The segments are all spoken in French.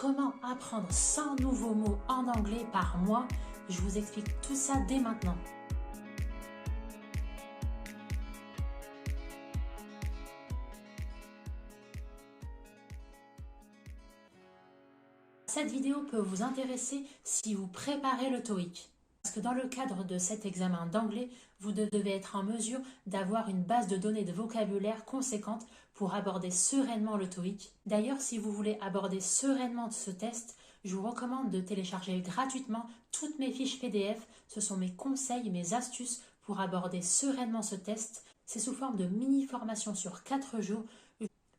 Comment apprendre 100 nouveaux mots en anglais par mois? Je vous explique tout ça dès maintenant. Cette vidéo peut vous intéresser si vous préparez le TOEIC. Parce que dans le cadre de cet examen d'anglais, vous devez être en mesure d'avoir une base de données de vocabulaire conséquente pour aborder sereinement le TOEIC. D'ailleurs, si vous voulez aborder sereinement ce test, je vous recommande de télécharger gratuitement toutes mes fiches PDF. Ce sont mes conseils, mes astuces pour aborder sereinement ce test. C'est sous forme de mini-formation sur 4 jours.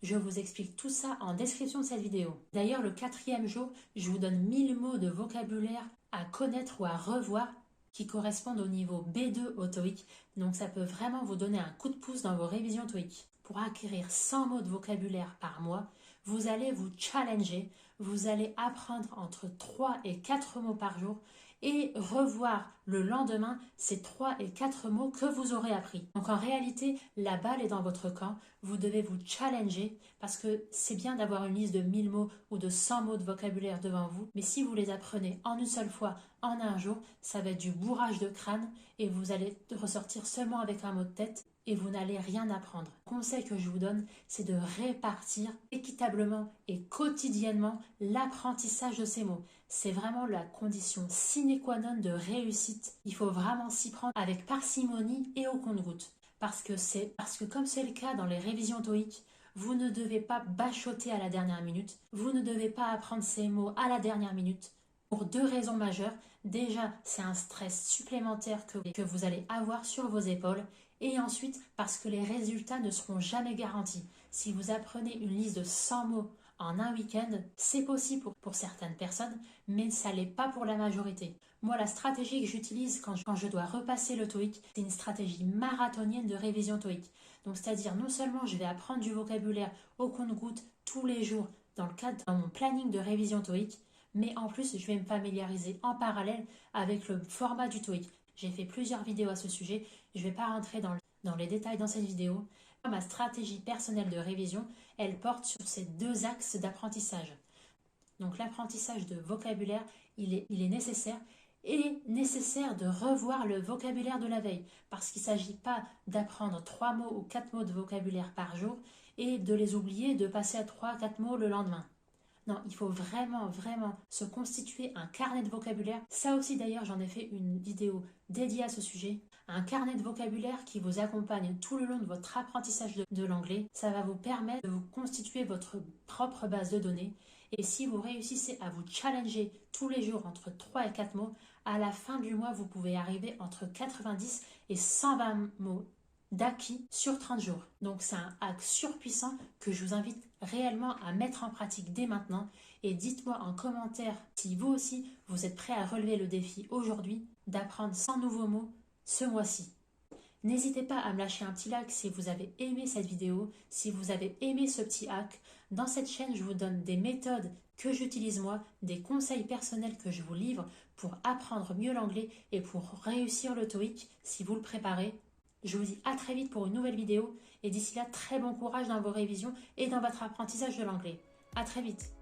Je vous explique tout ça en description de cette vidéo. D'ailleurs, le 4e jour, je vous donne 1000 mots de vocabulaire à connaître ou à revoir qui correspondent au niveau B2 au TOEIC. Donc ça peut vraiment vous donner un coup de pouce dans vos révisions TOEIC. Pour acquérir 100 mots de vocabulaire par mois, vous allez vous challenger, vous allez apprendre entre 3 et 4 mots par jour et revoir le lendemain ces 3 et 4 mots que vous aurez appris. Donc en réalité, la balle est dans votre camp, vous devez vous challenger parce que c'est bien d'avoir une liste de 1000 mots ou de 100 mots de vocabulaire devant vous, mais si vous les apprenez en une seule fois, en un jour, ça va être du bourrage de crâne et vous allez ressortir seulement avec un mot de tête et vous n'allez rien apprendre. Le conseil que je vous donne, c'est de répartir équitablement et quotidiennement l'apprentissage de ces mots. C'est vraiment la condition sine qua non de réussite. Il faut vraiment s'y prendre avec parcimonie et au compte-gouttes. Parce que comme c'est le cas dans les révisions TOEIC, vous ne devez pas bachoter à la dernière minute. Vous ne devez pas apprendre ces mots à la dernière minute. Pour 2 raisons majeures. Déjà, c'est un stress supplémentaire que vous allez avoir sur vos épaules. Et ensuite, parce que les résultats ne seront jamais garantis. Si vous apprenez une liste de 100 mots en un week-end, c'est possible pour certaines personnes, mais ça ne l'est pas pour la majorité. Moi, la stratégie que j'utilise quand je dois repasser le TOEIC, c'est une stratégie marathonienne de révision TOEIC. Donc, c'est-à-dire non seulement je vais apprendre du vocabulaire au compte-gouttes tous les jours dans mon planning de révision TOEIC, mais en plus, je vais me familiariser en parallèle avec le format du TOEIC. J'ai fait plusieurs vidéos à ce sujet, je ne vais pas rentrer dans les détails dans cette vidéo. Ma stratégie personnelle de révision, elle porte sur ces 2 axes d'apprentissage. Donc l'apprentissage de vocabulaire, il est nécessaire. Et nécessaire de revoir le vocabulaire de la veille, parce qu'il ne s'agit pas d'apprendre 3 mots ou 4 mots de vocabulaire par jour et de les oublier, de passer à 3-4 mots le lendemain. Non, il faut vraiment se constituer un carnet de vocabulaire. Ça aussi d'ailleurs, j'en ai fait une vidéo dédiée à ce sujet. Un carnet de vocabulaire qui vous accompagne tout le long de votre apprentissage de l'anglais. Ça va vous permettre de vous constituer votre propre base de données. Et si vous réussissez à vous challenger tous les jours entre 3 et 4 mots, à la fin du mois, vous pouvez arriver entre 90 et 120 mots d'acquis sur 30 jours. Donc c'est un hack surpuissant que je vous invite réellement à mettre en pratique dès maintenant et dites-moi en commentaire si vous aussi vous êtes prêt à relever le défi aujourd'hui d'apprendre 100 nouveaux mots ce mois-ci. N'hésitez pas à me lâcher un petit like si vous avez aimé cette vidéo, si vous avez aimé ce petit hack. Dans cette chaîne, je vous donne des méthodes que j'utilise moi, des conseils personnels que je vous livre pour apprendre mieux l'anglais et pour réussir le TOEIC si vous le préparez. Je vous dis à très vite pour une nouvelle vidéo et d'ici là, très bon courage dans vos révisions et dans votre apprentissage de l'anglais. À très vite.